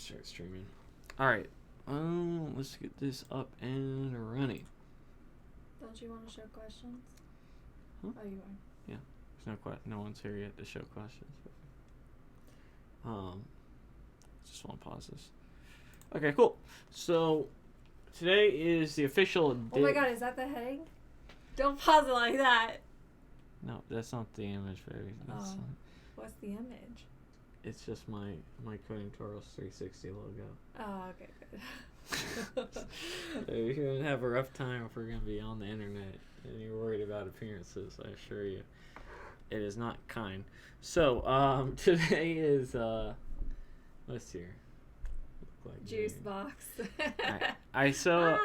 start streaming. All right. Let's get this up and running. Don't you want to show questions? Huh? Oh, you are. Yeah. There's no one's here yet to show questions. Just want to pause this. Okay, cool. So today is the official day. Oh my god, is that the heading? Don't pause it like that. No, that's not the image, baby. That's What's the image? It's just my Codecoure 360 logo. Oh, okay, good. You're going to have a rough time if we're going to be on the internet and you're worried about appearances, I assure you. It is not kind. So, today is, what's here? Like Juice box. Hi. So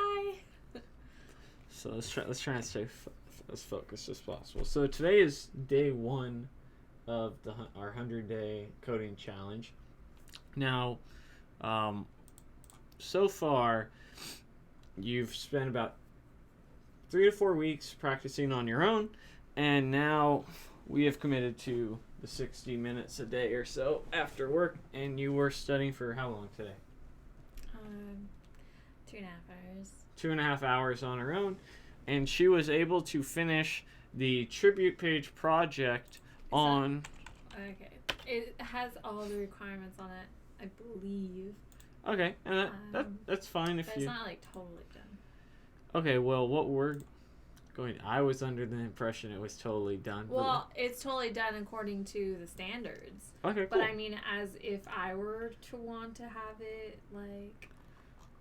let's try and stay as focused as possible. So today is day 1 of our 100-day coding challenge. Now, so far, you've spent about 3 to 4 weeks practicing on your own, and now we have committed to the 60 minutes a day or so after work, and you were studying for how long today? 2.5 hours. 2.5 hours on her own, and she was able to finish the tribute page project on... Okay. It has all the requirements on it, I believe. Okay, and that's fine if but you... it's not, like, totally done. Okay, well, what we're going... I was under the impression it was totally done. Well, it's totally done according to the standards. Okay, cool. But, I mean, as if I were to want to have it, like,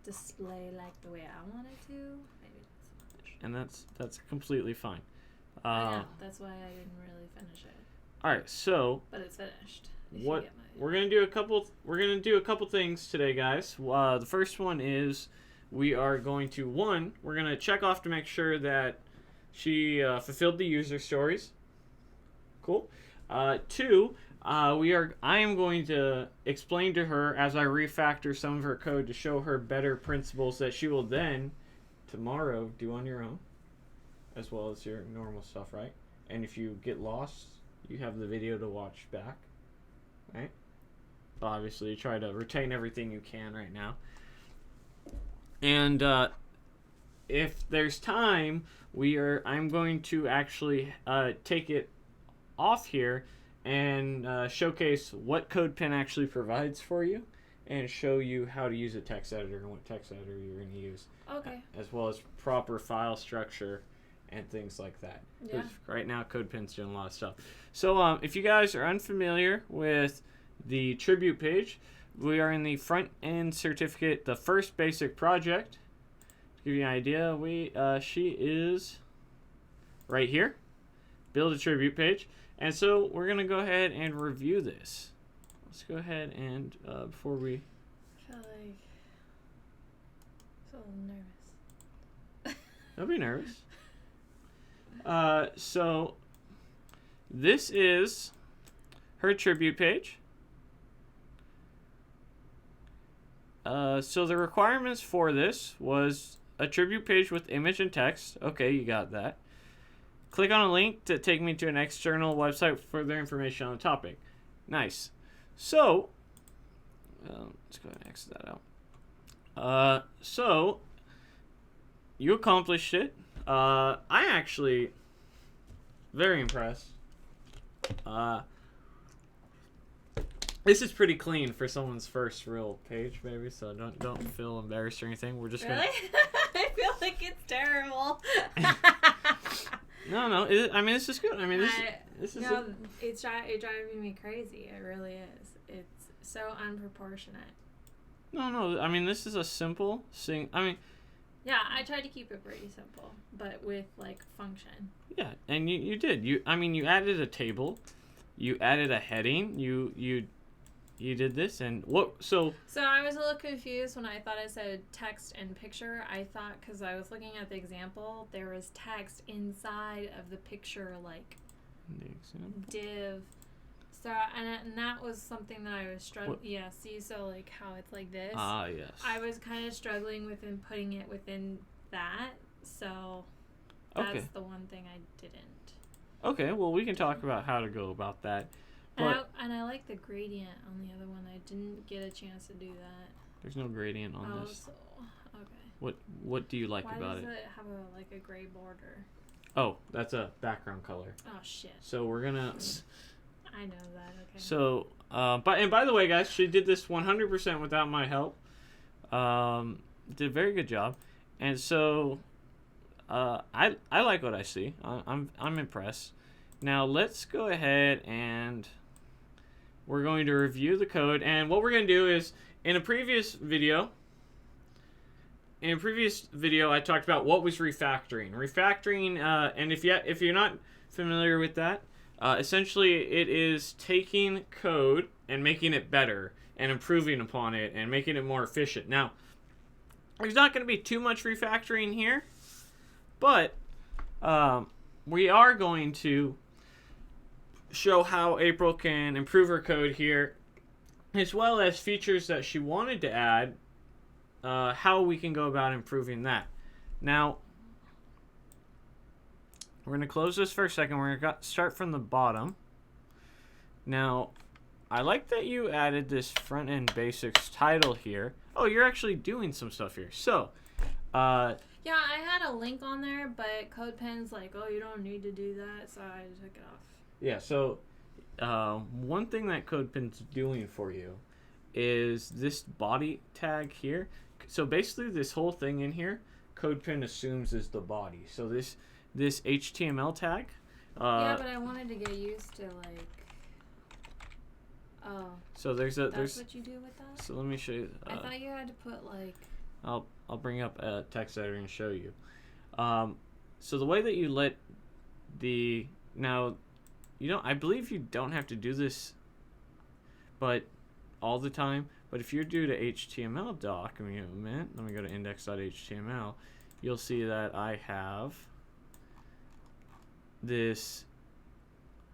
display like the way I want it to, maybe that's much. And that's completely fine. Yeah, that's why I didn't really finish it. All right, so... But it's finished. We're gonna do a couple things today, guys. The first one is we are going to we're gonna check off to make sure that she fulfilled the user stories. Cool. 2, I am going to explain to her as I refactor some of her code to show her better principles that she will then tomorrow do on your own, as well as your normal stuff, right? And if you get lost, you have the video to watch back. Right? Obviously, try to retain everything you can right now. And if there's time, I'm going to actually take it off here and showcase what CodePen actually provides for you, and show you how to use a text editor and what text editor you're going to use. Okay. As well as proper file structure and things like that. Yeah. Right now, CodePen's doing a lot of stuff. So if you guys are unfamiliar with the tribute page, we are in the front end certificate, the first basic project. To give you an idea, she is right here. Build a tribute page. And so we're going to go ahead and review this. Let's go ahead and, before we... I feel like... I'm a little nervous. Don't be nervous. So this is her tribute page. So the requirements for this was a tribute page with image and text. Okay, you got that. Click on a link to take me to an external website for further information on the topic. Nice. So, let's go ahead and exit that out. So, you accomplished it. I actually very impressed. This is pretty clean for someone's first real page, maybe. So don't feel embarrassed or anything. We're just really? I feel like it's terrible. No. I mean, this is good. I mean, this is. No, it's driving me crazy. It really is. It's so unproportionate. No. I mean, this is a simple thing. I mean. Yeah, I tried to keep it pretty simple, but with, like, function. Yeah, and you did. You added a table, you added a heading, you did this, and what, so I was a little confused when I thought I said text and picture. I thought, because I was looking at the example, there was text inside of the picture, like, div. So, and that was something that I was struggling. Yeah, see, so like how it's like this. Ah, yes. I was kind of struggling with putting it within that. So that's the one thing I didn't. Okay, well, we can talk about how to go about that. And But And I like the gradient on the other one. I didn't get a chance to do that. There's no gradient on this. So, okay. What do you like about it? Why does it have a gray border? Oh, that's a background color. Oh shit. So we're gonna. I know that. Okay. So, by the way, guys, she did this 100% without my help. Did a very good job, and so, I like what I see. I'm impressed. Now let's go ahead and we're going to review the code. And what we're going to do is in a previous video, I talked about what was refactoring. Refactoring, and if you're not familiar with that, essentially it is taking code and making it better and improving upon it and making it more efficient. Now, there's not going to be too much refactoring here, but we are going to show how April can improve her code here, as well as features that she wanted to add, how we can go about improving that. Now, we're going to close this for a second. We're going to start from the bottom. Now, I like that you added this front-end basics title here. Oh, you're actually doing some stuff here. So, yeah, I had a link on there, but CodePen's like, oh, you don't need to do that, so I took it off. Yeah, so one thing that CodePen's doing for you is this body tag here. So basically this whole thing in here, CodePen assumes is the body. So this HTML tag. Yeah, but I wanted to get used to like. Oh. So there's what you do with that. So let me show you. I thought you had to put like. I'll bring up a text editor and show you. So the way that you let the now, I believe you don't have to do this, but all the time. But if you're due to HTML doc, let me go to index.html, you'll see that I have this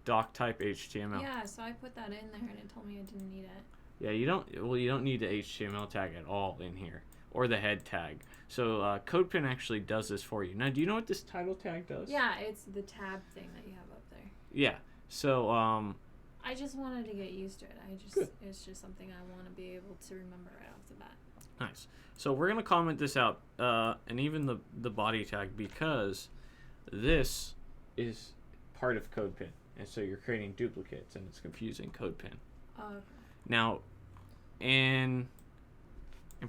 doc type HTML. Yeah, so I put that in there and it told me I didn't need it. Yeah, you don't need the HTML tag at all in here, or the head tag. So CodePen actually does this for you. Now, do you know what this title tag does? Yeah, it's the tab thing that you have up there. Yeah. So I just wanted to get used to it. It's just something I want to be able to remember right off the bat. Nice. So we're gonna comment this out, and even the body tag, because this is part of CodePen, and so you're creating duplicates, and it's confusing CodePen. Oh, okay. Now, in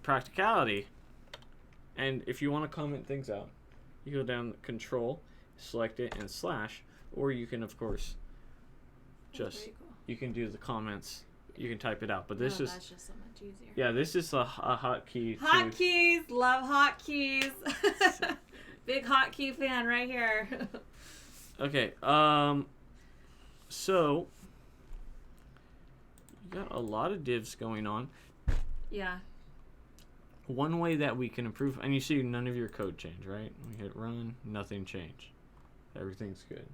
practicality, and if you want to comment things out, you go down Control, select it, and slash, or you can of course just cool. You can do the comments. You can type it out, but that's just so much easier. Yeah, this is a hotkey. Hotkeys, love hotkeys. Big hotkey fan right here. Okay, so you got a lot of divs going on. Yeah. One way that we can improve, and you see none of your code change, right? We hit run, nothing changed. Everything's good.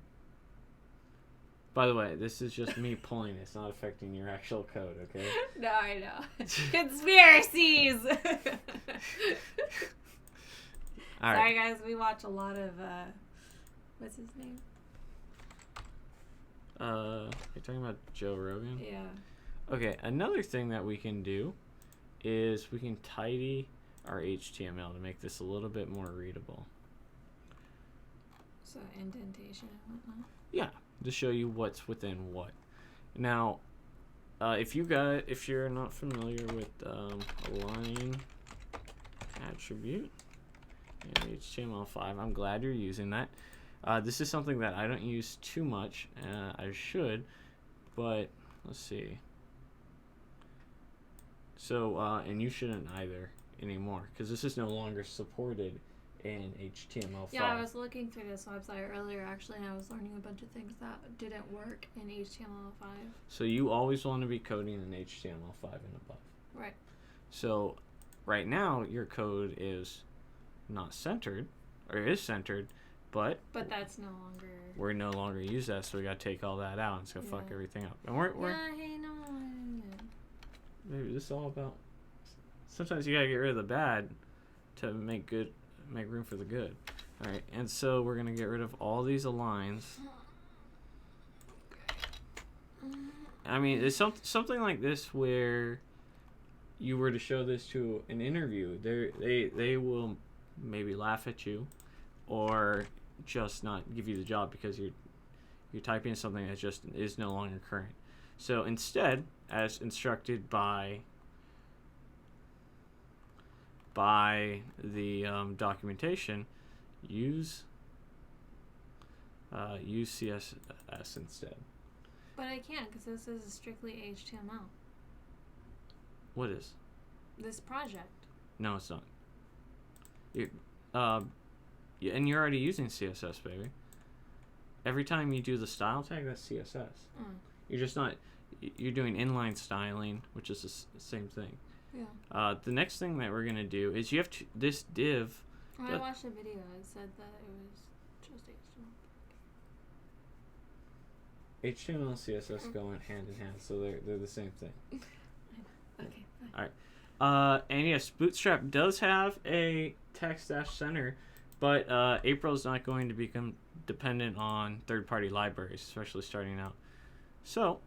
By the way, this is just me pulling. It's not affecting your actual code, okay? No, I know. Conspiracies! All right. Sorry, guys. We watch a lot of, what's his name? You're talking about Joe Rogan? Yeah. Okay, another thing that we can do is we can tidy our HTML to make this a little bit more readable. So indentation and whatnot? Yeah, to show you what's within what. Now, if you're not familiar with align attribute in HTML5, I'm glad you're using that. This is something that I don't use too much. I should, but let's see. So, and you shouldn't either anymore, because this is no longer supported in HTML5. Yeah, I was looking through this website earlier, actually, and I was learning a bunch of things that didn't work in HTML5. So you always want to be coding in HTML5 and above. Right. So right now, your code is not centered, or is centered, but that's no longer... We're no longer use that, so we got to take all that out, and it's going to fuck everything up. And we're hey, no. Maybe this is all about... Sometimes you got to get rid of the bad to make room for the good. All right, and so we're going to get rid of all these aligns. I mean, it's something like this where you were to show this to an interview, they will maybe laugh at you, or just not give you the job because you're typing something that just is no longer current. So instead, as instructed by the documentation, use CSS instead. But I can't because this is strictly HTML. What is? This project. No, it's not. Yeah, and you're already using CSS, baby. Every time you do the style tag, that's CSS. You're just not. You're doing inline styling, which is the same thing. Yeah. The next thing that we're gonna do is you have this div. When I watched the video, it said that it was just HTML. HTML and CSS go hand in hand, so they're the same thing. Okay. Fine. All right. And yes, Bootstrap does have a text-center, but April is not going to become dependent on third-party libraries, especially starting out. So,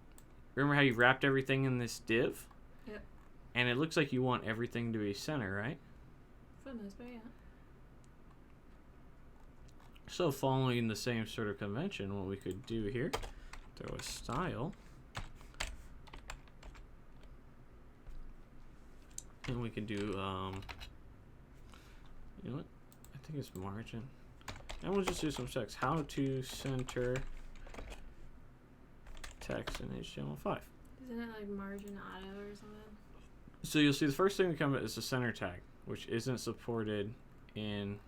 remember how you wrapped everything in this div? Yep. And it looks like you want everything to be center, right? For the most part, yeah. So, following the same sort of convention, what we could do here, throw a style. And we can do, you know what? I think it's margin. And we'll just do some text. How to center text in HTML5. Isn't it like margin auto or something? So you'll see the first thing that comes is the center tag, which isn't supported in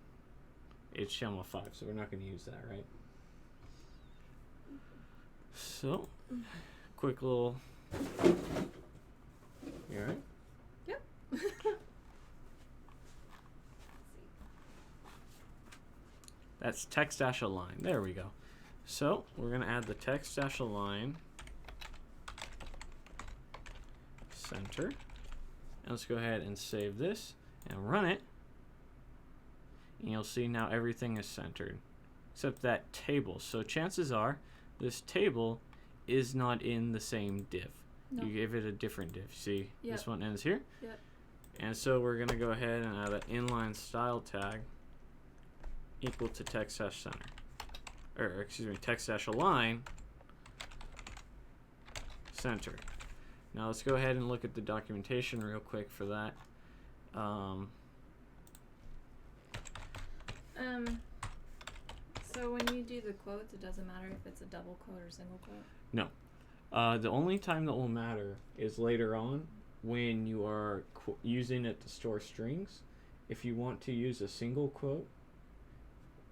HTML5. So we're not going to use that, right? So, quick little... You alright? Yep. That's text-align. There we go. So we're going to add the text-align center. And let's go ahead and save this and run it. And you'll see now everything is centered, except that table. So chances are this table is not in the same div. Nope. You give it a different div. See, yep. This one ends here. Yep. And so we're going to go ahead and add an inline style tag equal to text-center. Or, excuse me, text-align center. Now let's go ahead and look at the documentation real quick for that. So when you do the quotes, it doesn't matter if it's a double quote or single quote? No. The only time that will matter is later on when you are using it to store strings. If you want to use a single quote,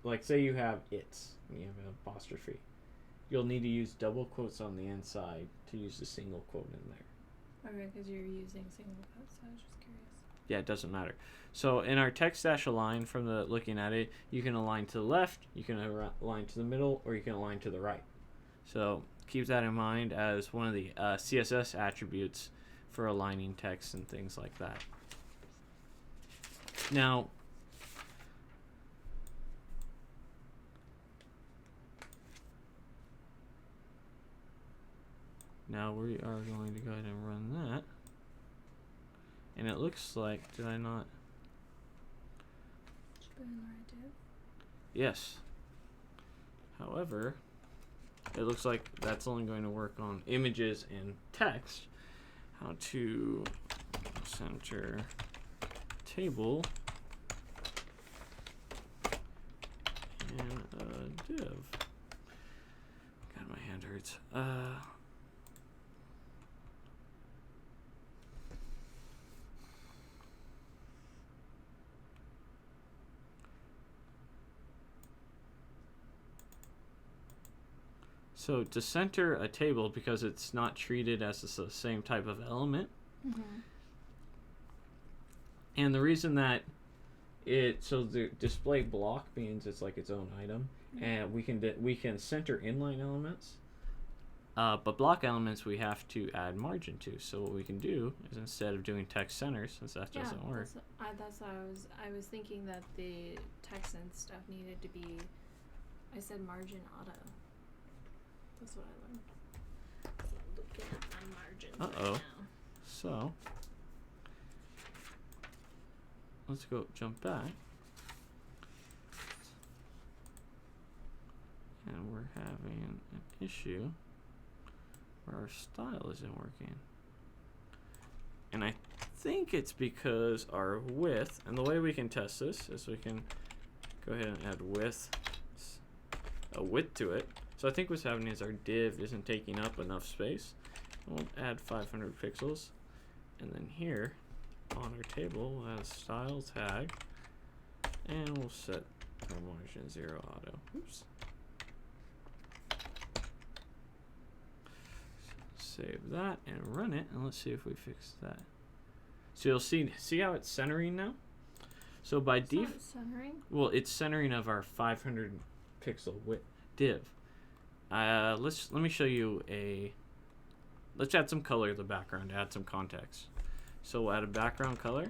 like say you have it's and you have an apostrophe, you'll need to use double quotes on the inside to use the single quote in there. Okay, because you're using single quotes, so I was just curious. Yeah, it doesn't matter. So in our text-align, from the looking at it, you can align to the left, you can align to the middle, or you can align to the right. So keep that in mind as one of the CSS attributes for aligning text and things like that. Now, we are going to go ahead and run that. And it looks like, did I not? Did you put in the right div? Yes. However, it looks like that's only going to work on images and text. How to center table in a div. God, my hand hurts. So to center a table, because it's not treated as the same type of element, and the reason that so the display block means it's like its own item, and we can center inline elements, but block elements we have to add margin to. So what we can do is, instead of doing text center, since that doesn't work. That's what I was thinking, that the text and stuff needed to be. I said margin auto. That's what I learned. So looking at the margins Uh-oh. right now. So, let's go jump back. And we're having an issue where our style isn't working. And I think it's because our width, and the way we can test this is we can go ahead and add a width to it. So I think what's happening is our div isn't taking up enough space. We'll add 500 pixels. And then here on our table, we'll add a style tag. And we'll set our margin 0 auto. Oops. Save that and run it, and let's see if we fix that. So you'll see how it's centering now. So by default, centering. Well, it's centering of our 500 pixel width div. Let me show you let's add some color to the background to add some context. So we'll add a background color.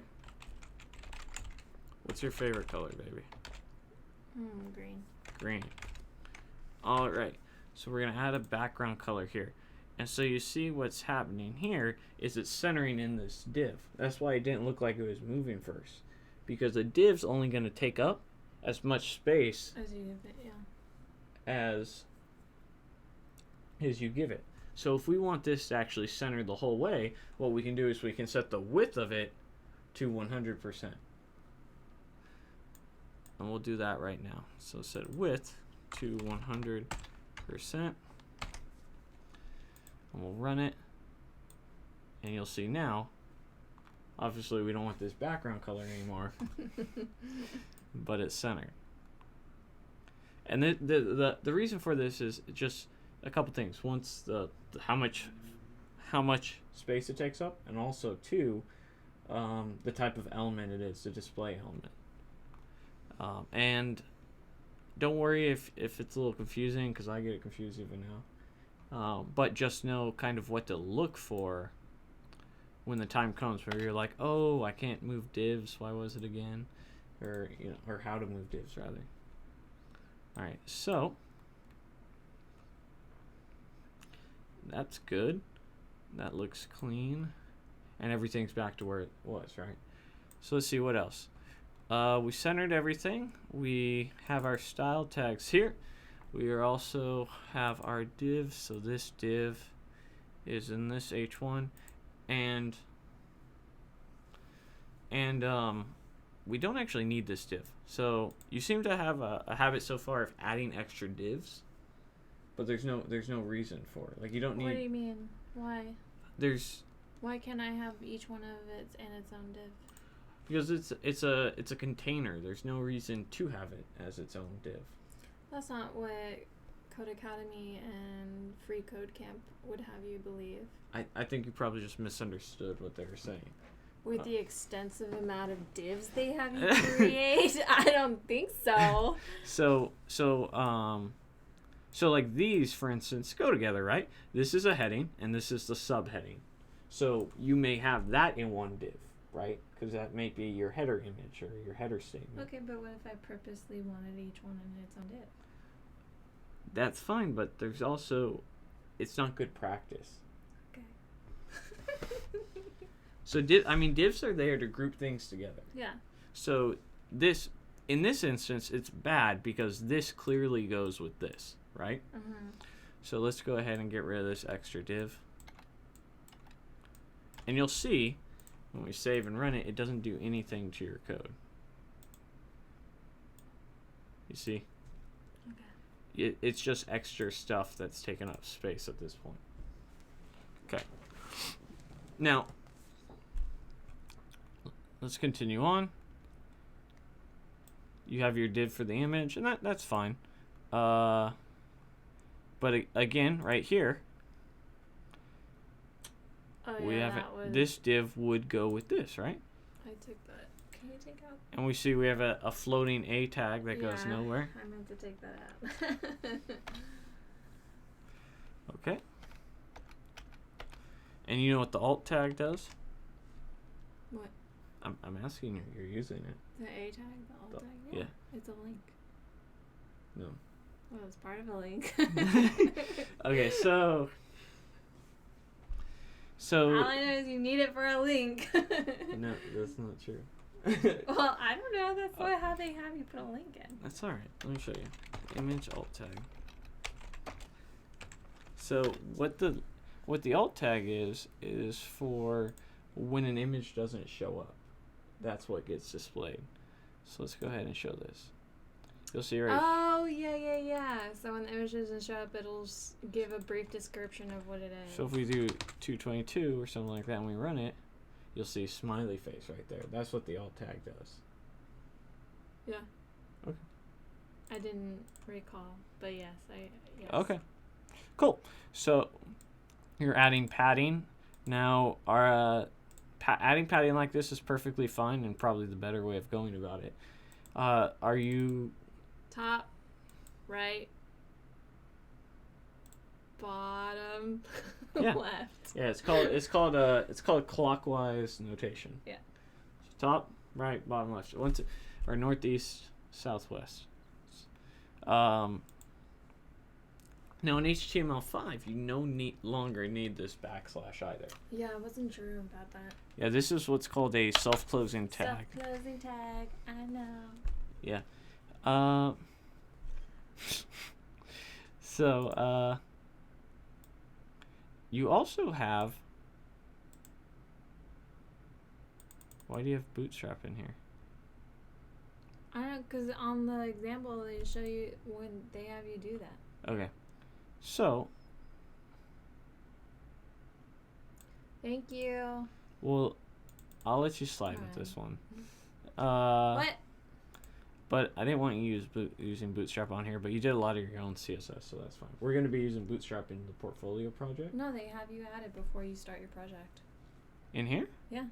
What's your favorite color, baby? Green. Green. All right. So we're gonna add a background color here. And so you see what's happening here is it's centering in this div. That's why it didn't look like it was moving first. Because the div's only going to take up as much space as you give it, yeah. As you give it. So if we want this to actually center the whole way, what we can do is we can set the width of it to 100%. And we'll do that right now. So set width to 100%. And we'll run it, and you'll see now, obviously we don't want this background color anymore, but it's centered. And the reason for this is just a couple things. Once how much space it takes up, and also two, the type of element it is, the display element. And don't worry if it's a little confusing, because I get it confused even now. But just know kind of what to look for when the time comes where you're like, oh, I can't move divs. Why was it again? Or or how to move divs rather. All right, so that's good. That looks clean, and everything's back to where it was, right? So let's see what else. We centered everything. We have our style tags here. We also have our div, so this div is in this H1, and we don't actually need this div. So you seem to have a habit so far of adding extra divs, but there's no reason for it. Like you don't need. What do you mean? Why? Why can't I have each one of it in its own div? Because it's a container. There's no reason to have it as its own div. That's not what Code Academy and Free Code Camp would have you believe. I think you probably just misunderstood what they were saying. With the extensive amount of divs they have you create? I don't think so. So like these, for instance, go together, right? This is a heading, and this is the subheading. So you may have that in one div, right? Because that may be your header image or your header statement. Okay, but what if I purposely wanted each one in its own div? That's fine, but there's also, it's not good practice. Okay. So divs are there to group things together. Yeah. So in this instance, it's bad because this clearly goes with this, right? Mm-hmm. So let's go ahead and get rid of this extra div. And you'll see, when we save and run it, it doesn't do anything to your code. You see? Okay. It's just extra stuff that's taking up space at this point. Okay. Now, let's continue on. You have your div for the image, and that's fine. But again, right here, we have this div would go with this, right? I took that. Can you take out? And we see we have a floating A tag that goes nowhere. I meant to take that out. Okay. And you know what the alt tag does? What? I'm asking you. You're using it. The A tag, the alt tag? Yeah. It's a link. No. Well, it's part of a link. Okay, so So. All I know is you need it for a link. No, that's not true. Well, I don't know. That's how they have you put a link in. That's all right. Let me show you. Image alt tag. So what the alt tag is for when an image doesn't show up. That's what gets displayed. So let's go ahead and show this. You'll see right. Oh, yeah. So when the image doesn't show up, it'll give a brief description of what it is. So if we do 222 or something like that and we run it, you'll see smiley face right there. That's what the alt tag does. Yeah. Okay. I didn't recall, but yes. Yes. Okay. Cool. So you're adding padding. Now, our adding padding like this is perfectly fine and probably the better way of going about it. Are you... Top, right, bottom, Yeah. left. Yeah, it's called clockwise notation. Yeah. So top, right, bottom, left. Or northeast, southwest. Now in HTML5, you no longer need this backslash either. Yeah, I wasn't sure about that. Yeah, this is what's called a self-closing tag. Self-closing tag, I know. Yeah. So, you also have... Why do you have bootstrap in here? I don't know, because on the example, they show you when they have you do that. Okay. So... Thank you. Well, I'll let you slide with this one. What? But I didn't want you using Bootstrap on here, but you did a lot of your own CSS, so that's fine. We're going to be using Bootstrap in the portfolio project. No, they have you add it before you start your project. In here? Yeah.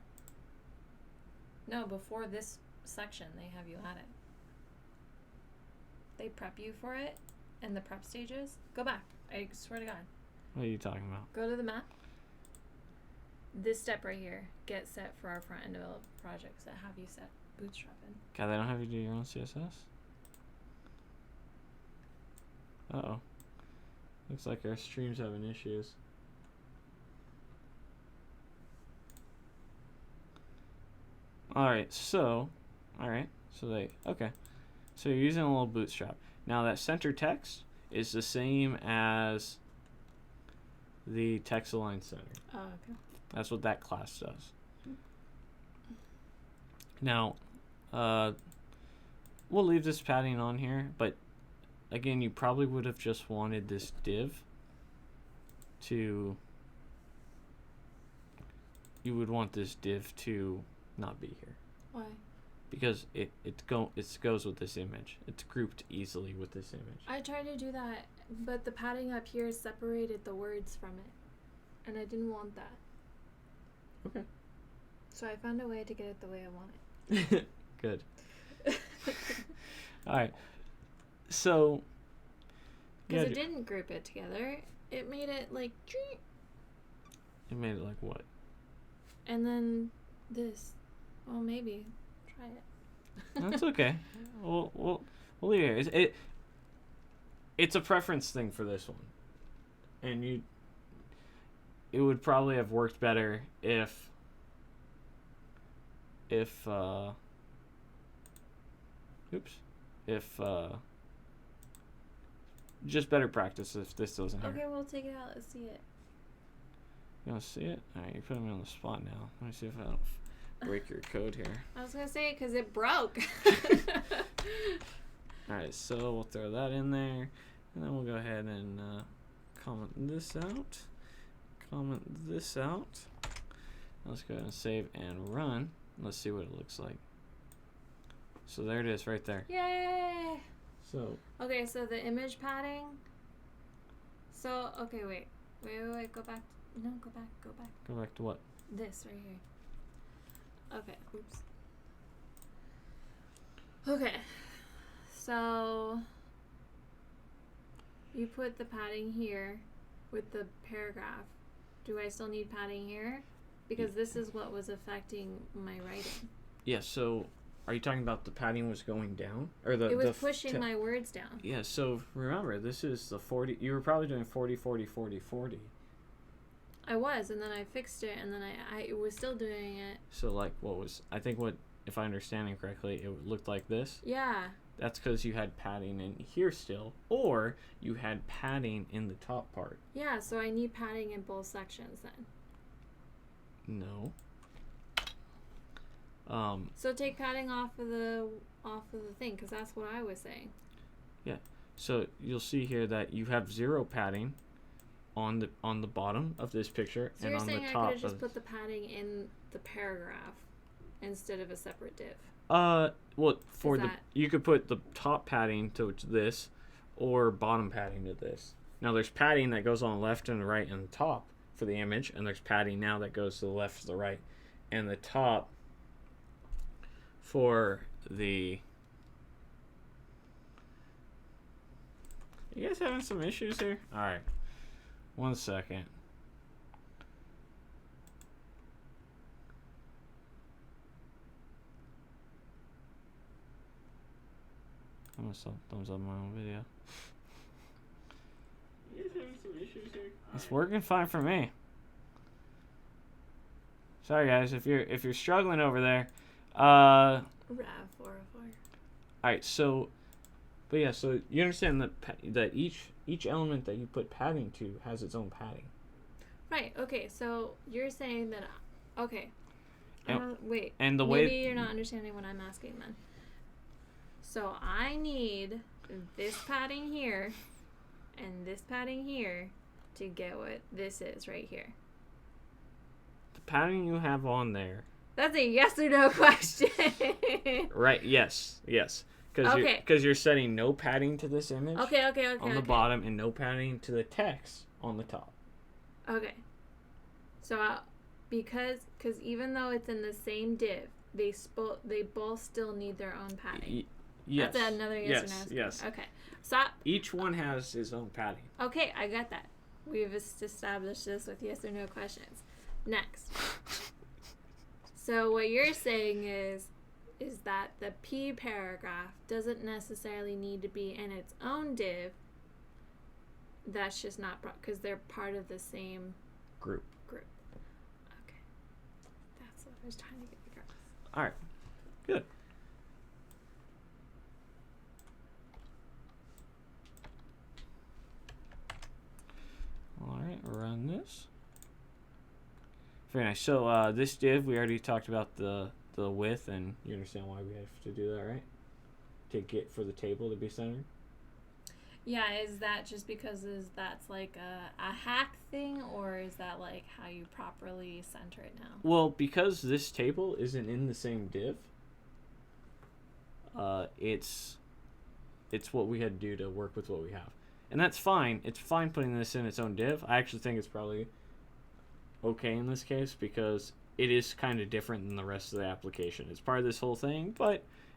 No, before this section, they have you add it. They prep you for it in the prep stages. Go back. I swear to God. What are you talking about? Go to the map. This step right here, get set for our front end developed projects that have you set Bootstrap in. God, they don't have you do your own CSS? Uh-oh. Looks like our stream's having issues. Alright, so okay. So you're using a little Bootstrap. Now that center text is the same as the text align center. Oh, okay. That's what that class does. Now, we'll leave this padding on here, but again, you probably would have just wanted this div to... You would want this div to not be here. Why? Because it goes with this image. It's grouped easily with this image. I tried to do that, but the padding up here separated the words from it, and I didn't want that. Okay. So I found a way to get it the way I want it. Good. All right. So. Because it didn't group it together. It made it like. It made it like what? And then this. Well, maybe. Try it. That's okay. We'll leave it. It's a preference thing for this one, and it would probably have worked better if just better practice if this doesn't hurt. Okay, we'll take it out. Let's see it. You want to see it? All right, you're putting me on the spot now. Let me see if I don't break your code here. I was gonna say it because it broke. All right, so we'll throw that in there, and then we'll go ahead and comment this out. Let's go ahead and save and run. Let's see what it looks like. So there it is right there. Yay! So. Okay, so the image padding. So, okay, wait. Go back. No, go back. Go back to what? This right here. Okay, oops. Okay, so you put the padding here with the paragraph. Do I still need padding here? Because this is what was affecting my writing. Yeah, so are you talking about the padding was going down? Or it was pushing my words down. Yeah, so remember, this is the 40. You were probably doing 40, 40, 40, 40. I was, and then I fixed it, and then I was still doing it. So like if I understand it correctly, it looked like this. Yeah. That's because you had padding in here still, or you had padding in the top part. Yeah, so I need padding in both sections then. No. So take padding off of the thing, because that's what I was saying. Yeah. So you'll see here that you have 0 padding on the bottom of this picture, so and on the top. So you're saying I could have just put the padding in the paragraph instead of a separate div? Well, you could put the top padding to this, or bottom padding to this. Now there's padding that goes on the left and the right and the top for the image, and there's padding now that goes to the left, to the right, and the top for the. You guys having some issues here? All right, 1 second. I'm gonna stop thumbs up my own video. You guys having some issues here? It's working fine for me. Sorry guys, if you're struggling over there. RAV 404. Alright, so so you understand that each element that you put padding to has its own padding. Right. Okay. So you're saying that. Okay. Wait. And maybe you're not understanding what I'm asking then. So I need this padding here and this padding here to get what this is right here. The padding you have on there. That's a yes or no question. Right, yes. Because you're setting no padding to this image on the bottom and no padding to the text on the top. Okay. So because even though it's in the same div, they both still need their own padding. Yes. That's another yes or no. Yes. Okay. So each one has his own padding. Okay, I got that. We've established this with yes or no questions. Next. So what you're saying is that the P paragraph doesn't necessarily need to be in its own div. That's just not because they're part of the same group. Okay. That's what I was trying to get across. All right. Good. All right, run this. Very nice. So this div, we already talked about the width, and you understand why we have to do that, right? To get for the table to be centered. Yeah, is that just because that's like a hack thing, or is that like how you properly center it now? Well, because this table isn't in the same div, it's what we had to do to work with what we have. And that's fine. It's fine putting this in its own div. I actually think it's probably okay in this case because it is kind of different than the rest of the application. It's part of this whole thing,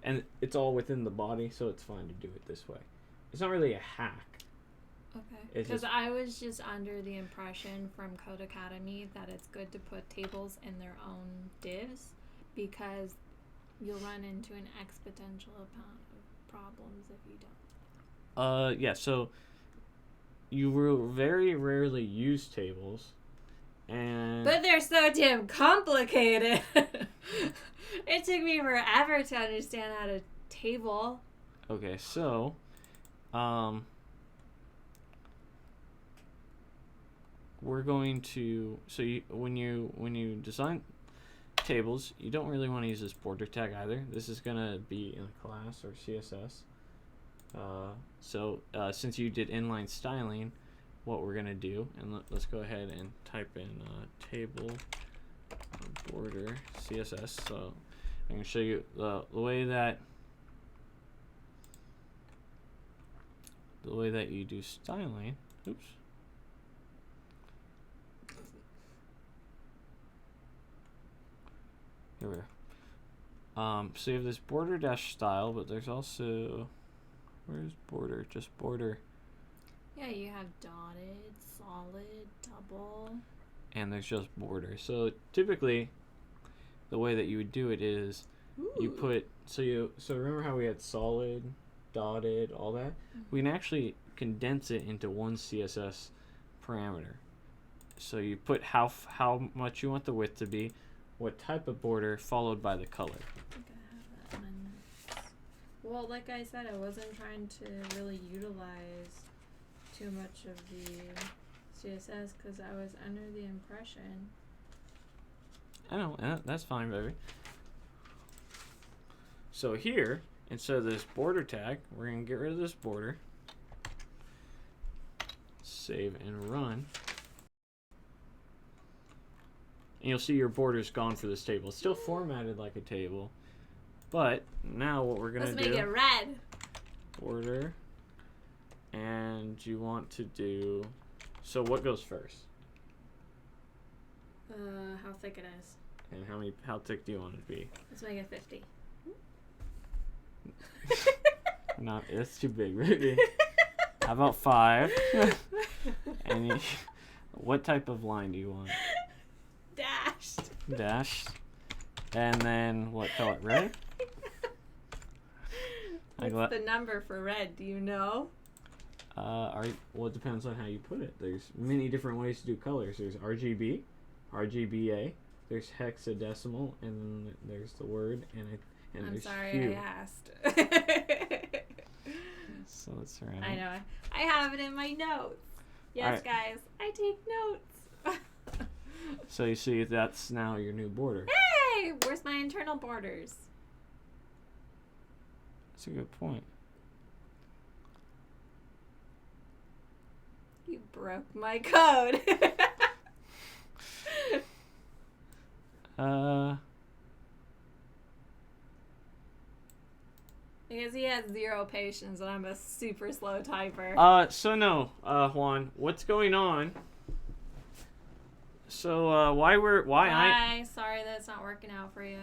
and it's all within the body, so it's fine to do it this way. It's not really a hack. Okay. Because I was just under the impression from Code Academy that it's good to put tables in their own divs because you'll run into an exponential amount of problems if you don't. Yeah, so you will very rarely use tables. But they're so damn complicated. It took me forever to understand how to table. Okay, so we're going to when you design tables, you don't really want to use this border tag either. This is gonna be in a class or CSS. Since you did inline styling, what we're gonna do, and let's go ahead and type in table border CSS. So I can show you the way that you do styling. Oops. Here we are. So you have this border dash style, but there's also, where's border? Just border. Yeah, you have dotted, solid, double. And there's just border. So typically, the way that you would do it is, you put, so remember how we had solid, dotted, all that? Mm-hmm. We can actually condense it into one CSS parameter. So you put how much you want the width to be, what type of border, followed by the color. I think I have that in my notes. Well, like I said, I wasn't trying to really utilize too much of the CSS because I was under the impression. I know, that's fine, baby. So here, instead of this border tag, we're going to get rid of this border. Save and run. And you'll see your border's gone for this table. It's still formatted like a table. But now what we're going to do... Let's make it red. Border. And you want to do... So what goes first? How thick it is. And how thick do you want it to be? Let's make it 50. Not, it's too big, baby. How about 5? And what type of line do you want? Dashed. Dashed. And then what color? Red? What's the number for red? Do you know? Well, it depends on how you put it. There's many different ways to do colors. There's RGB, RGBA. There's hexadecimal, and then there's the word, and I'm there's sorry hue. I asked. So let's run. I know. I have it in my notes. Yes, guys, I take notes. So you see, that's now your new border. Hey, where's my internal borders? That's a good point. You broke my code. Because he has 0 patience and I'm a super slow typer. So no, Juan, what's going on? So, why Sorry that it's not working out for you.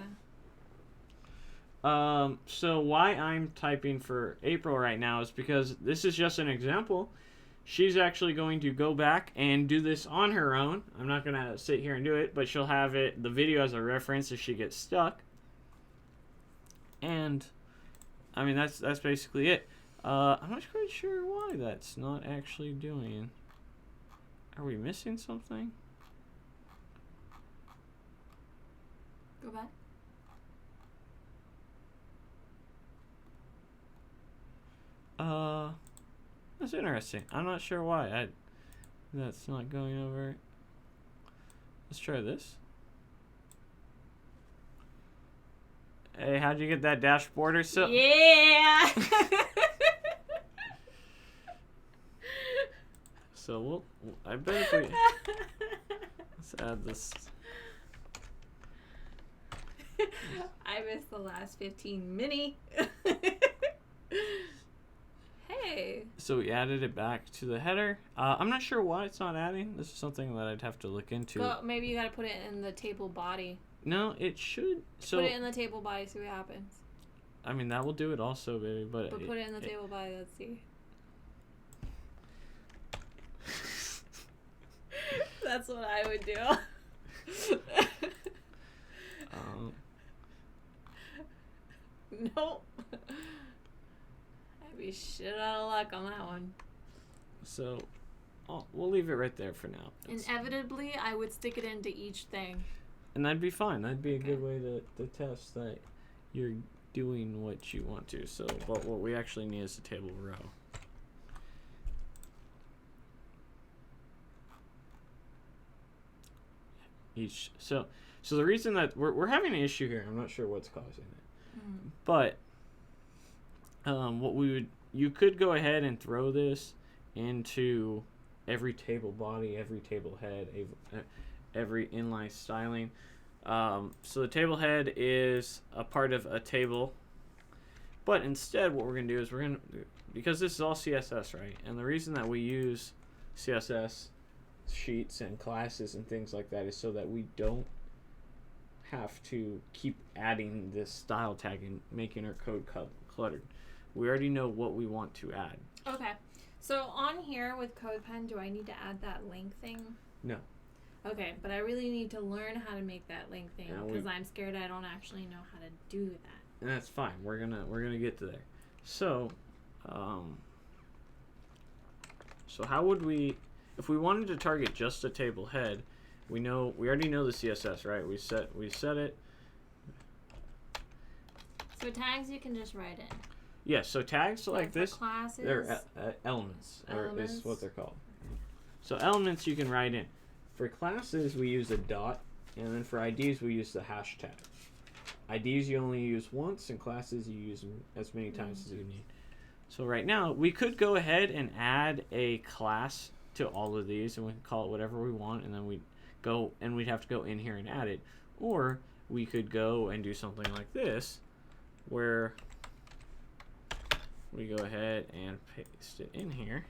So why I'm typing for April right now is because this is just an example. She's actually going to go back and do this on her own. I'm not going to sit here and do it, but she'll have the video as a reference if she gets stuck. And, I mean, that's basically it. I'm not quite sure why that's not actually doing. Are we missing something? Go back. That's interesting. I'm not sure why. That's not going over. Let's try this. Hey, how'd you get that dash border? So yeah. So I bet if we let's add this. I missed the last 15 mini. Hey. So we added it back to the header. I'm not sure why it's not adding. This is something that I'd have to look into. Well, maybe you gotta put it in the table body. No, it should. So put it in the table body, see what happens. I mean, that will do it also, baby. But put it in the table body, let's see. That's what I would do. Nope. I'd be shit out of luck on that one. So, we'll leave it right there for now. Inevitably, I would stick it into each thing. And that'd be fine. That'd be a good way to test that you're doing what you want to. So, but what we actually need is a table row. So the reason that we're having an issue here, I'm not sure what's causing it, but you could go ahead and throw this into every table body, every table head, every inline styling. So the table head is a part of a table, but instead what we're going to do is because this is all CSS, right? And the reason that we use CSS sheets and classes and things like that is so that we don't have to keep adding this style tag and making our code cluttered. We already know what we want to add. Okay. So on here with CodePen, do I need to add that link thing? No. Okay, but I really need to learn how to make that link thing because I'm scared I don't actually know how to do that. And that's fine. We're gonna get to there. So, so how would we? if we wanted to target just a table head, we already know the CSS, right? We set it. So tags you can just write in. Yeah, so tags like this, classes, they're elements, or is what they're called. So elements you can write in. For classes, we use a dot, and then for IDs, we use the hashtag. IDs you only use once, and classes you use as many times as you need. So right now, we could go ahead and add a class to all of these, and we can call it whatever we want, and then we'd have to go in here and add it. Or we could go and do something like this, where we go ahead and paste it in here,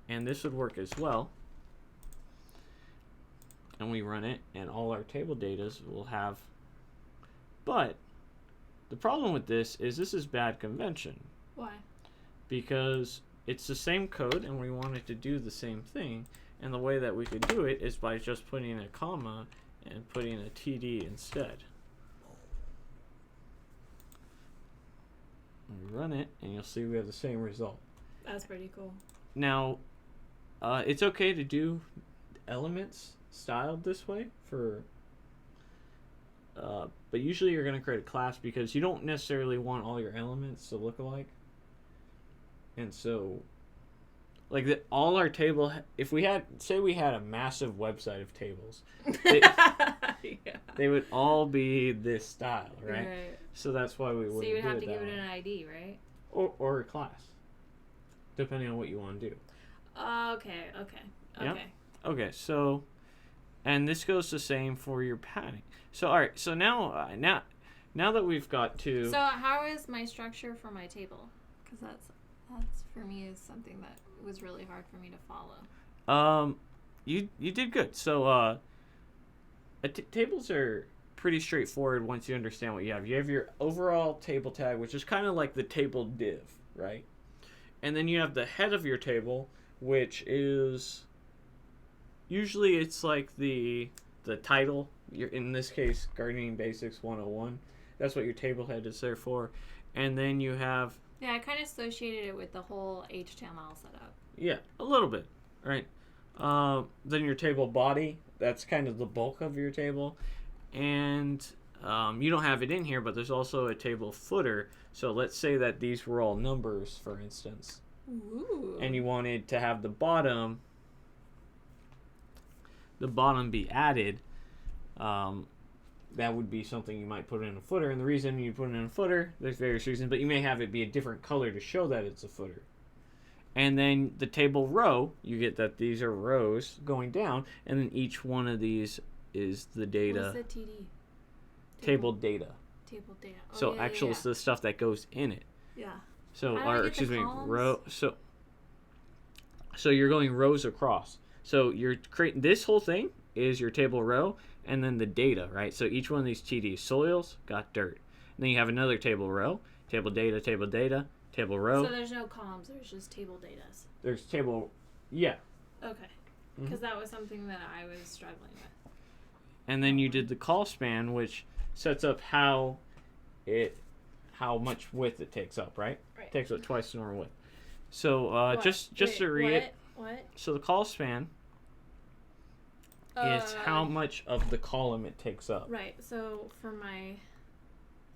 and this would work as well. And we run it, and all our table datas will have. But the problem with this is bad convention. Why? Because it's the same code, and we want it to do the same thing, and the way that we could do it is by just putting a comma and putting a TD instead. We run it, and you'll see we have the same result. That's pretty cool. Now, it's okay to do elements styled this way but usually you're going to create a class because you don't necessarily want all your elements to look alike. And so, like all our table, if we had, say we had a massive website of tables, they would all be this style, right? So that's why we wouldn't. So you would have do to give way. it an ID, right? Or a class, depending on what you want to do. Okay. Yep. Okay, so, and this goes the same for your padding. So all right, so now that we've got to. So how is my structure for my table? Because that's for me is something that was really hard for me to follow. You did good. So tables are pretty straightforward once you understand what you have. You have your overall table tag, which is kind of like the table div, right? And then you have the head of your table, which is usually it's like the title. In this case, Gardening Basics 101. That's what your table head is there for. And then you have. Yeah, I kind of associated it with the whole HTML setup. Yeah, a little bit, right? Then your table body, that's kind of the bulk of your table. And you don't have it in here, but there's also a table footer. So let's say that these were all numbers, for instance. Ooh. And you wanted to have the bottom be added. That would be something you might put in a footer. And the reason you put it in a footer, there's various reasons, but you may have it be a different color to show that it's a footer. And then the table row, you get that these are rows going down, and then each one of these is the data. What's the TD? Table data. Table data. Oh, so yeah, actually, it's the stuff that goes in it. Yeah. So, How do I or get excuse the me, columns? row. So you're going rows across. So you're creating this whole thing is your table row, and then the data, right? So each one of these TDs, soils got dirt. And then you have another table row, table data, table row. So there's no columns. There's just table datas. There's table, yeah. Okay. Because that was something that I was struggling with. And then you did the call span, which sets up how much width it takes up, right? Right. It takes up twice the normal width. So just to read. What? So the call span is how much of the column it takes up. Right. So for my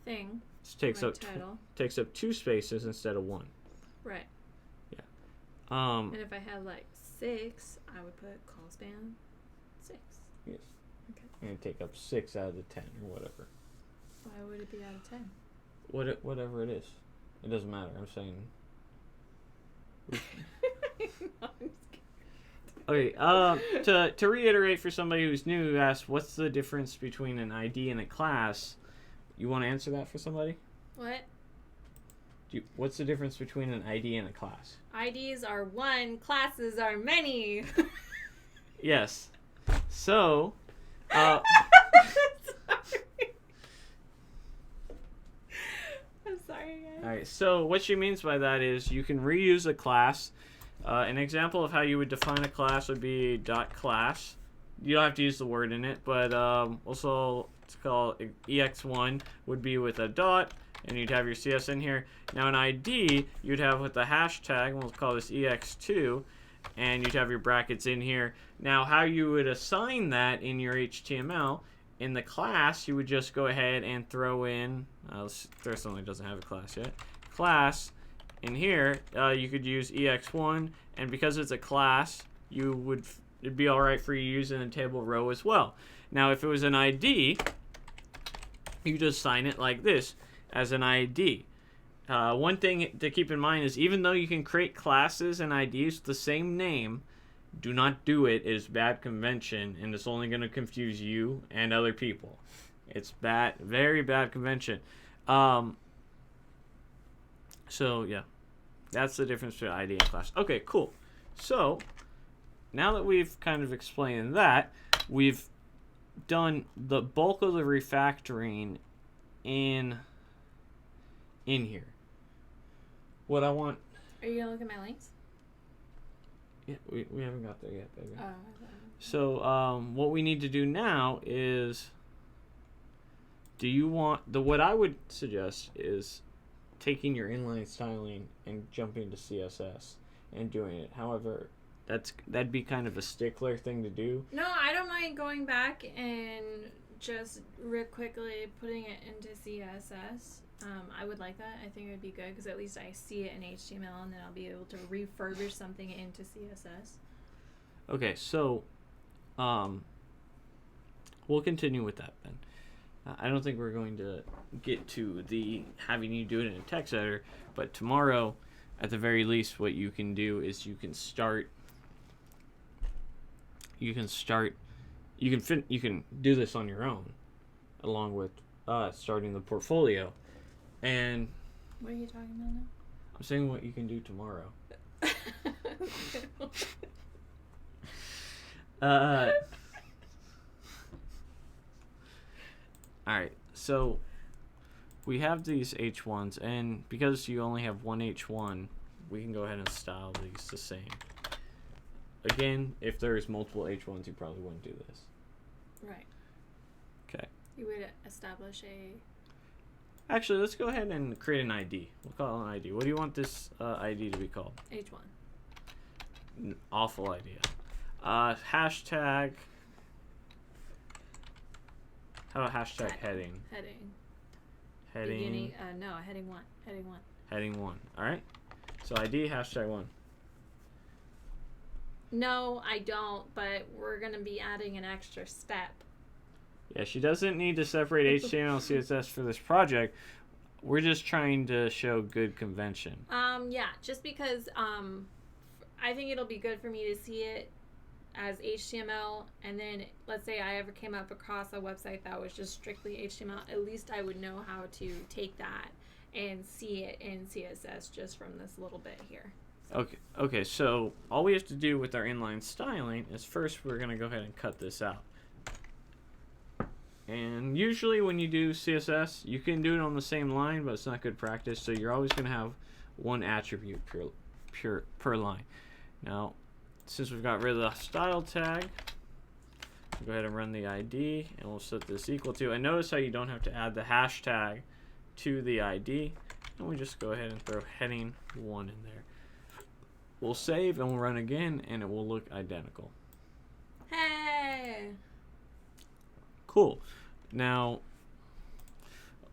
thing, it takes my up title. Takes up 2 spaces instead of 1. Right. Yeah. And if I had like 6, I would put call span 6. Yes. Okay. And it'd take up 6 out of the 10 or whatever. Why would it be out of 10? Whatever it is, it doesn't matter. I'm saying. No, I'm just Okay, to reiterate for somebody who's new, who asked what's the difference between an ID and a class, you want to answer that for somebody? What? What's the difference between an ID and a class? IDs are one, classes are many. Yes. So, Sorry. I'm sorry, guys. alright, so what she means by that is you can reuse a class. An example of how you would define a class would be .class. You don't have to use the word in it, but also it's called ex1 would be with a dot, and you'd have your CS in here. Now an ID you'd have with the hashtag, and we'll call this ex2, and you'd have your brackets in here. Now, how you would assign that in your HTML, in the class, you would just go ahead and throw in, let's throw something that doesn't have a class yet. Class, in here, you could use ex1, and because it's a class, it'd be all right for you to use in a table row as well. Now, if it was an ID, you just sign it like this, as an ID. One thing to keep in mind is even though you can create classes and IDs with the same name, do not do it. It is bad convention, and it's only going to confuse you and other people. It's bad, very bad convention. So, yeah. That's the difference between ID and class. Okay, cool. So, now that we've kind of explained that, we've done the bulk of the refactoring in here. What I want... Are you going to look at my links? Yeah, we haven't got there yet, baby. Oh, okay. So, what we need to do now is... Do you want... What I would suggest is taking your inline styling and jumping to CSS and doing it. However, that'd be kind of a stickler thing to do. No, I don't mind going back and just real quickly putting it into CSS. I would like that. I think it would be good because at least I see it in HTML and then I'll be able to refurbish something into CSS. Okay, so we'll continue with that then. I don't think we're going to get to the having you do it in a text editor, but tomorrow, at the very least, what you can do is you can do this on your own, along with starting the portfolio. And what are you talking about now? I'm saying what you can do tomorrow. Alright, so we have these H1s, and because you only have one H1, we can go ahead and style these the same. Again, if there's multiple H1s, you probably wouldn't do this. Right. Okay. You would establish a... Actually, let's go ahead and create an ID. We'll call it an ID. What do you want this ID to be called? H1. Awful idea. Hashtag... How about hashtag heading? Heading. Beginning, no, heading 1. Heading 1. Alright. So ID hashtag 1. No, I don't, but we're going to be adding an extra step. Yeah, she doesn't need to separate HTML and CSS for this project. We're just trying to show good convention. Yeah, just because I think it'll be good for me to see it as HTML, and then let's say I ever came up across a website that was just strictly HTML, at least I would know how to take that and see it in CSS just from this little bit here. Okay, so all we have to do with our inline styling is first we're going to go ahead and cut this out. And usually when you do CSS, you can do it on the same line, but it's not good practice, so you're always going to have one attribute per line. Now, since we've got rid of the style tag, we'll go ahead and run the ID, and we'll set this equal to, and notice how you don't have to add the hashtag to the ID, and we just go ahead and throw heading 1 in there. We'll save and we'll run again, and it will look identical. Hey! Cool. Now,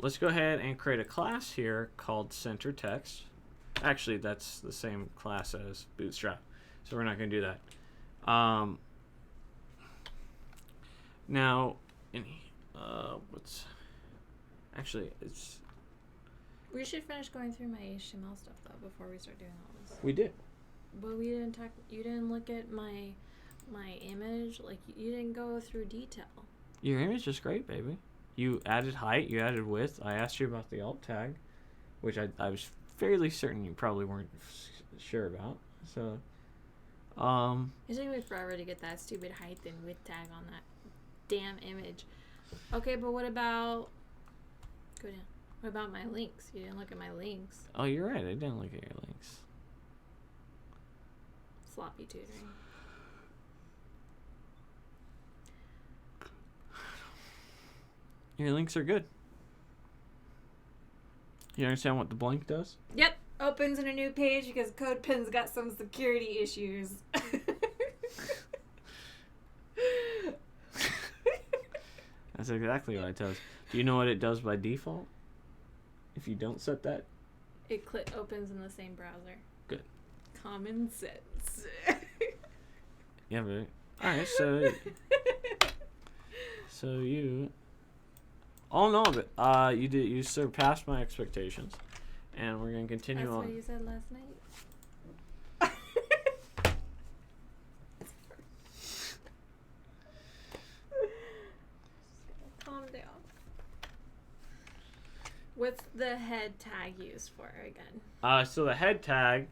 let's go ahead and create a class here called center text. Actually, that's the same class as Bootstrap, so we're not going to do that. Now, it's... We should finish going through my HTML stuff though before we start doing all this. We did. But we didn't talk. You didn't look at my image. Like you didn't go through detail. Your image is great, baby. You added height. You added width. I asked you about the alt tag, which I was fairly certain you probably weren't sure about. So, It's taking me forever to get that stupid height and width tag on that damn image. Okay, but what about? Go down. What about my links? You didn't look at my links. Oh, you're right. I didn't look at your links. Sloppy tutoring. Your links are good. You understand what the blank does? Yep. Oh, opens in a new page because CodePen's got some security issues. That's exactly what it does. Do you know what it does by default? If you don't set that? It opens in the same browser. Good. Common sense. Yeah, but... Alright, so you... Oh, no, but you surpassed my expectations. And we're going to continue on. That's what you said last night. Calm down. What's the head tag used for again? So the head tag,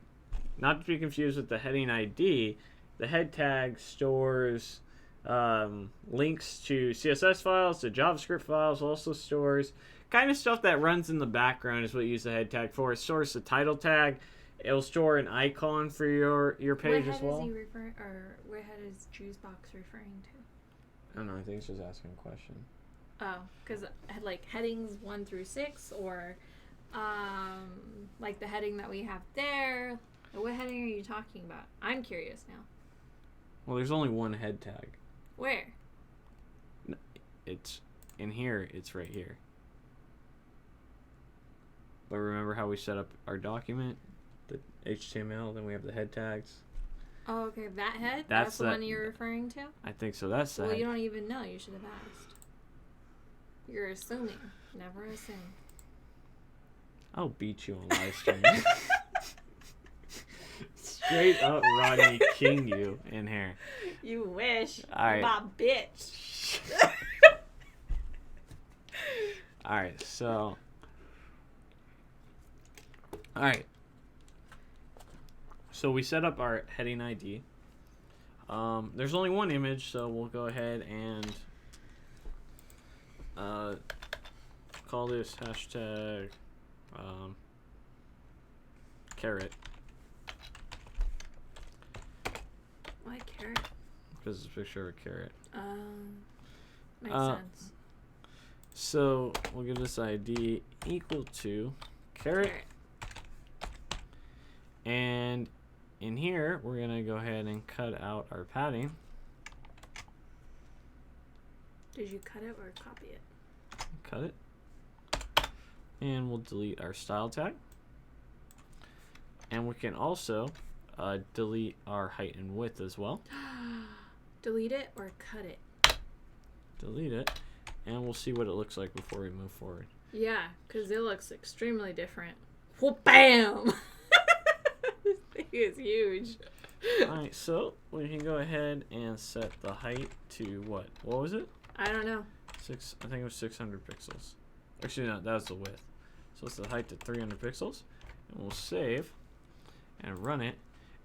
not to be confused with the heading ID, the head tag stores links to CSS files, to JavaScript files, also stores kind of stuff that runs in the background is what you use the head tag for. It stores the title tag. It'll store an icon for your page as well. What head is he referring, or what head is Juicebox referring to? I don't know. I think it's just asking a question. Oh, because like headings 1 through 6, or like the heading that we have there. What heading are you talking about? I'm curious now. Well, there's only one head tag. Where? It's in here. It's right here. But remember how we set up our document, the HTML, then we have the head tags. Oh, okay, that head? That's the one you're referring to? I think so. That's the Well, head. you don't even know. You should have asked. You're assuming. Never assume. I'll beat you on live stream. Straight up Rodney King you in here. You wish. All right. My bitch. Alright, so... Alright. So we set up our heading ID. There's only one image, so we'll go ahead and call this hashtag carrot. Why carrot? Because it's a picture of a carrot. Makes sense. So we'll give this ID equal to carrot. And in here, we're going to go ahead and cut out our padding. Did you cut it or copy it? Cut it. And we'll delete our style tag. And we can also delete our height and width as well. Delete it or cut it? Delete it. And we'll see what it looks like before we move forward. Yeah, because it looks extremely different. Well, bam! This thing is huge. Alright, so we can go ahead and set the height to what? What was it? I don't know. I think it was 600 pixels. Actually, no, that was the width. So let's set the height to 300 pixels. And we'll save and run it.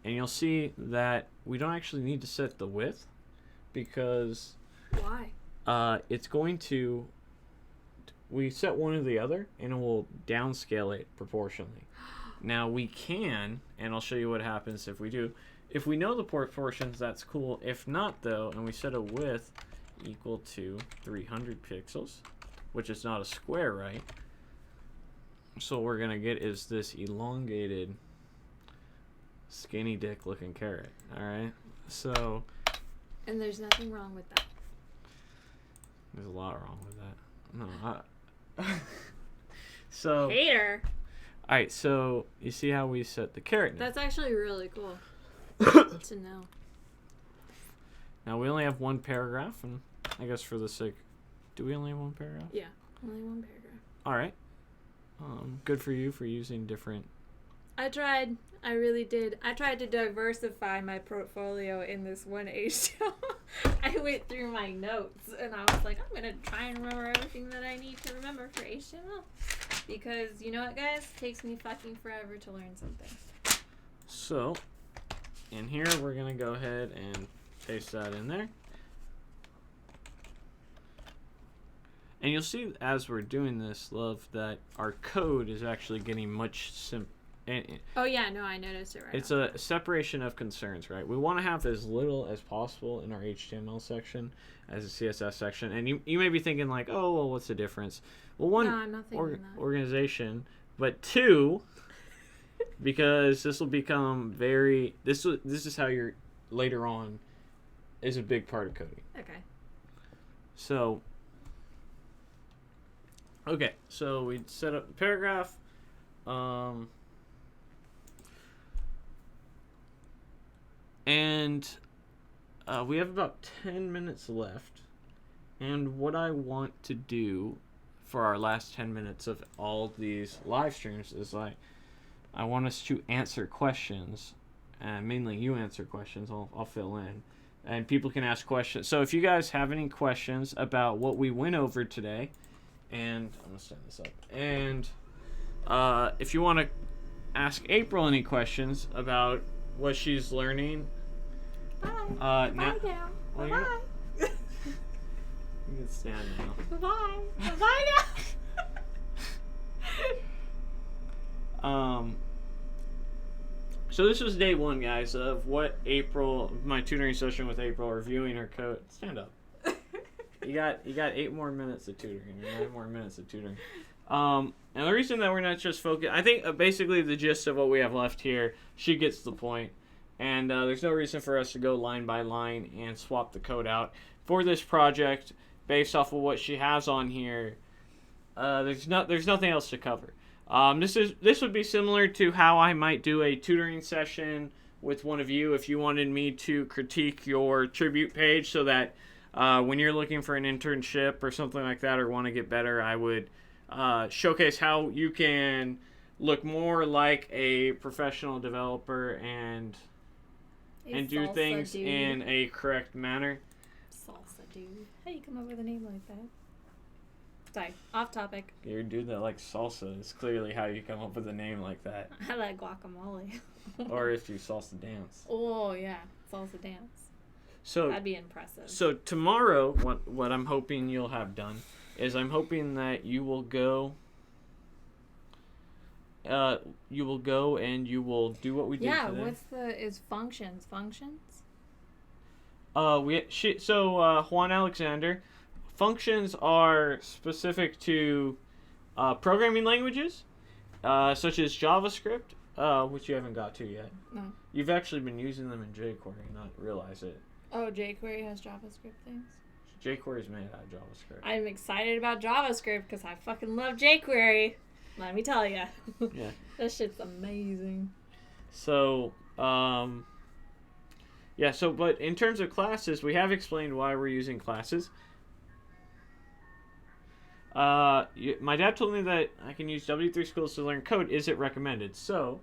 And you'll see that we don't actually need to set the width because... Why? It's going to... We set one or the other, and it will downscale it proportionally. Now, we can, and I'll show you what happens if we do. If we know the proportions, that's cool. If not, though, and we set a width equal to 300 pixels, which is not a square, right? So what we're going to get is this elongated, skinny dick looking carrot, alright? So... And there's nothing wrong with that. There's a lot wrong with that. No, so... Hater! Alright, so you see how we set the carrot now? That's actually really cool to know. Now we only have one paragraph, and I guess for the sake... Do we only have one paragraph? Yeah, only one paragraph. Alright. Good for you for using different... I tried. I really did. I tried to diversify my portfolio in this one HTML. I went through my notes, and I was like, I'm going to try and remember everything that I need to remember for HTML. Because, you know what, guys? It takes me fucking forever to learn something. So, in here, we're going to go ahead and paste that in there. And you'll see as we're doing this, love, that our code is actually getting much simpler. Oh, yeah, no, I noticed it right It's a separation of concerns, right? We want to have as little as possible in our HTML section as a CSS section. And you may be thinking like, oh, well, what's the difference? Well, one, no, I'm not thinking that. Organization, but two, because this will become very. This is how you're later on is a big part of coding. Okay. So. Okay, so we set up the paragraph. And we have about 10 minutes left. And what I want to do for our last 10 minutes of all these live streams is I want us to answer questions. And mainly you answer questions. I'll fill in. And people can ask questions. So if you guys have any questions about what we went over today, and I'm going to stand this up. And if you want to ask April any questions about what she's learning. Bye. Bye now. Well, Bye. You can stand now. Bye. Bye now. So this was day 1, guys, of what my tutoring session with April, reviewing her code. Stand up. You got 8 more minutes of tutoring, or 9 more minutes of tutoring. And the reason that we're not just focused, I think basically the gist of what we have left here, she gets the point. And there's no reason for us to go line by line and swap the code out. For this project, based off of what she has on here, there's nothing else to cover. This would be similar to how I might do a tutoring session with one of you if you wanted me to critique your tribute page, so that when you're looking for an internship or something like that, or want to get better, I would showcase how you can look more like a professional developer and do things in a correct manner. Salsa dude. How do you come up with a name like that? Sorry, off topic. You're a dude that likes salsa. It's clearly how you come up with a name like that. I like guacamole. Or if you salsa dance. Oh, yeah. Salsa dance. So that'd be impressive. So tomorrow, what I'm hoping you'll have done is I'm hoping that you will go and you will do what we did today. Yeah, is functions? Juan Alexander, functions are specific to programming languages, such as JavaScript, which you haven't got to yet. No. You've actually been using them in jQuery and not realize it. Oh, jQuery has JavaScript things? jQuery is made out of JavaScript. I'm excited about JavaScript because I fucking love jQuery. Let me tell you. Yeah. That shit's amazing. So, but in terms of classes, we have explained why we're using classes. My dad told me that I can use W3 Schools to learn code. Is it recommended? So,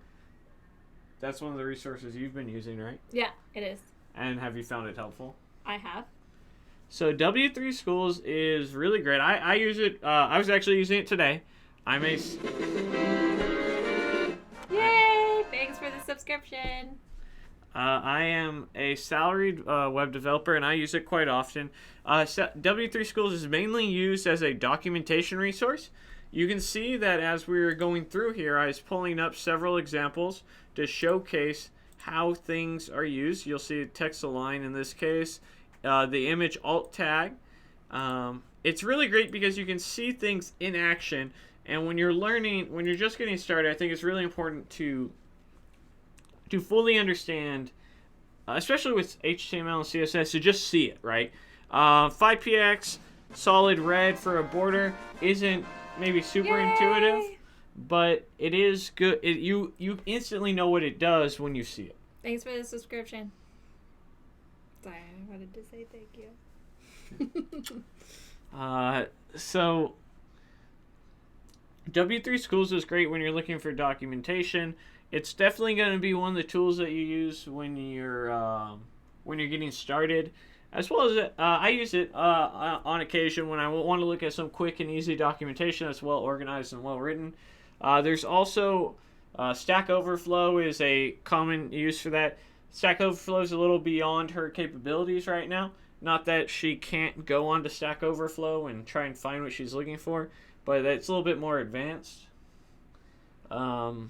that's one of the resources you've been using, right? Yeah, it is. And have you found it helpful? I have. So, W3 Schools is really great. I use it. I was actually using it today. Yay! Thanks for the subscription. I am a salaried web developer, and I use it quite often. W3 Schools is mainly used as a documentation resource. You can see that as we were going through here, I was pulling up several examples to showcase how things are used. You'll see text align in this case, the image alt tag. It's really great because you can see things in action. And when you're just getting started, I think it's really important to fully understand, especially with HTML and CSS, to just see it, right? 5px, solid red for a border isn't maybe super intuitive, but it is good. You instantly know what it does when you see it. Thanks for the subscription. Sorry, I wanted to say thank you. So W3 Schools is great when you're looking for documentation. It's definitely going to be one of the tools that you use when you're getting started, as well as I use it on occasion when I want to look at some quick and easy documentation that's well organized and well written. There's also Stack Overflow is a common use for that. Stack Overflow is a little beyond her capabilities right now. Not that she can't go onto Stack Overflow and try and find what she's looking for, but it's a little bit more advanced. Have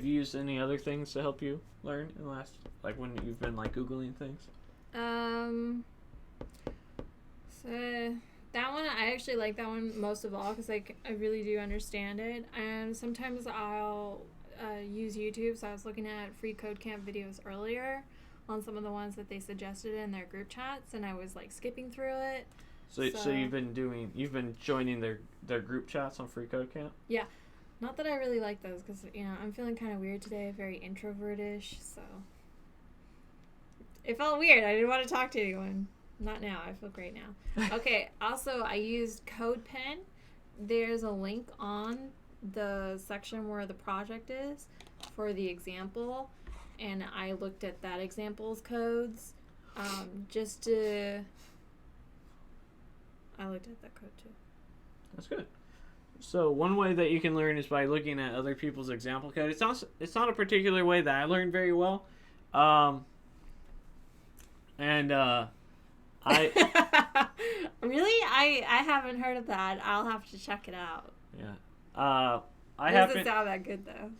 you used any other things to help you learn in the last, like when you've been like Googling things? So That one, I actually like that one most of all because I really do understand it. And sometimes I'll use YouTube. So I was looking at free code camp videos earlier on some of the ones that they suggested in their group chats, and I was like skipping through it. So you've been joining their group chats on Free Code Camp? Yeah. Not that I really like those because, I'm feeling kind of weird today, very introvert-ish, so it felt weird. I didn't want to talk to anyone. Not now. I feel great now. Okay, also, I used CodePen. There's a link on the section where the project is for the example, and I looked at that example's codes just to... I looked at that code too. That's good. So one way that you can learn is by looking at other people's example code. It's not a particular way that I learned very well. I really? I haven't heard of that. I'll have to check it out. Yeah. Doesn't sound that good though.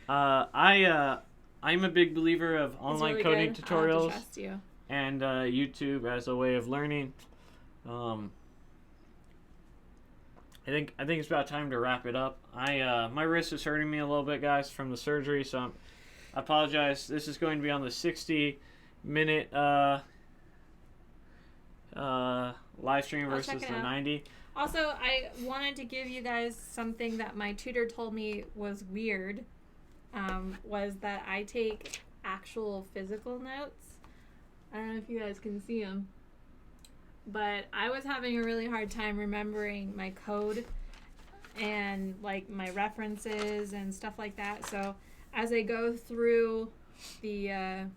I'm a big believer of online really coding good. tutorials. I'll have to trust you. And YouTube as a way of learning. I think it's about time to wrap it up. My wrist is hurting me a little bit, guys, from the surgery, so I apologize. This is going to be on the 60-minute live stream versus the 90. Also, I wanted to give you guys something that my tutor told me was weird. Was that I take actual physical notes. I don't know if you guys can see them. But I was having a really hard time remembering my code and like my references and stuff like that. So as I go through the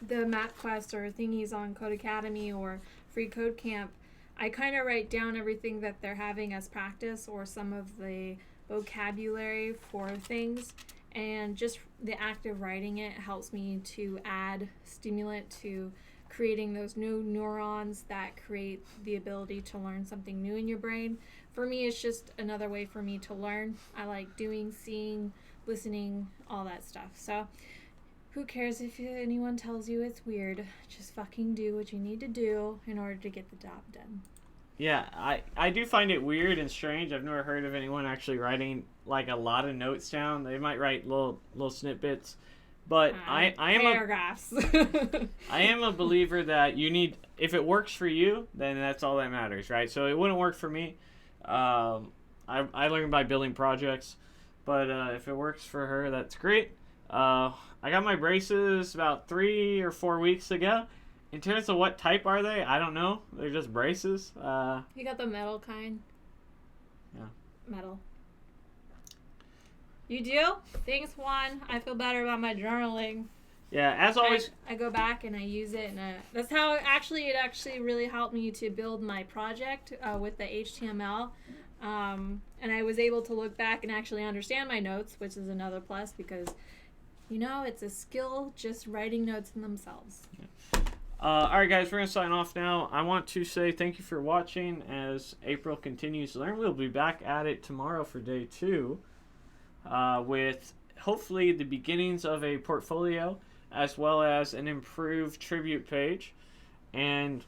MapQuest or thingies on Code Academy or Free Code Camp, I kind of write down everything that they're having as practice or some of the vocabulary for things. And just the act of writing it helps me to add stimulant to creating those new neurons that create the ability to learn something new in your brain. For me, it's just another way for me to learn. I like doing, seeing, listening, all that stuff. So who cares if anyone tells you it's weird? Just fucking do what you need to do in order to get the job done. Yeah, I do find it weird and strange. I've never heard of anyone actually writing like a lot of notes down. They might write little snippets. But I am paragraphs. I am a believer that you need, if it works for you, then that's all that matters, right? So it wouldn't work for me. I learned by building projects, but if it works for her, that's great. I got my braces about 3 or 4 weeks ago. In terms of what type are they, I don't know. They're just braces. You got the metal kind? Yeah. Metal. You do? Thanks, Juan. I feel better about my journaling. Yeah, as always. I go back and I use it, and that's how it actually really helped me to build my project with the HTML. And I was able to look back and actually understand my notes, which is another plus because, it's a skill just writing notes in themselves. Yeah. All right, guys, we're going to sign off now. I want to say thank you for watching as April continues to learn. We'll be back at it tomorrow for day 2. With hopefully the beginnings of a portfolio as well as an improved tribute page. And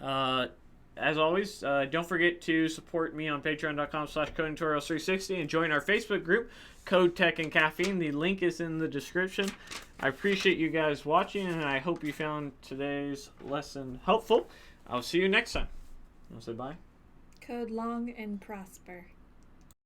as always, don't forget to support me on patreon.com/codingtutorials360 and join our Facebook group, Code, Tech, and Caffeine. The link is in the description. I appreciate you guys watching, and I hope you found today's lesson helpful. I'll see you next time. I'll say bye. Code long and prosper.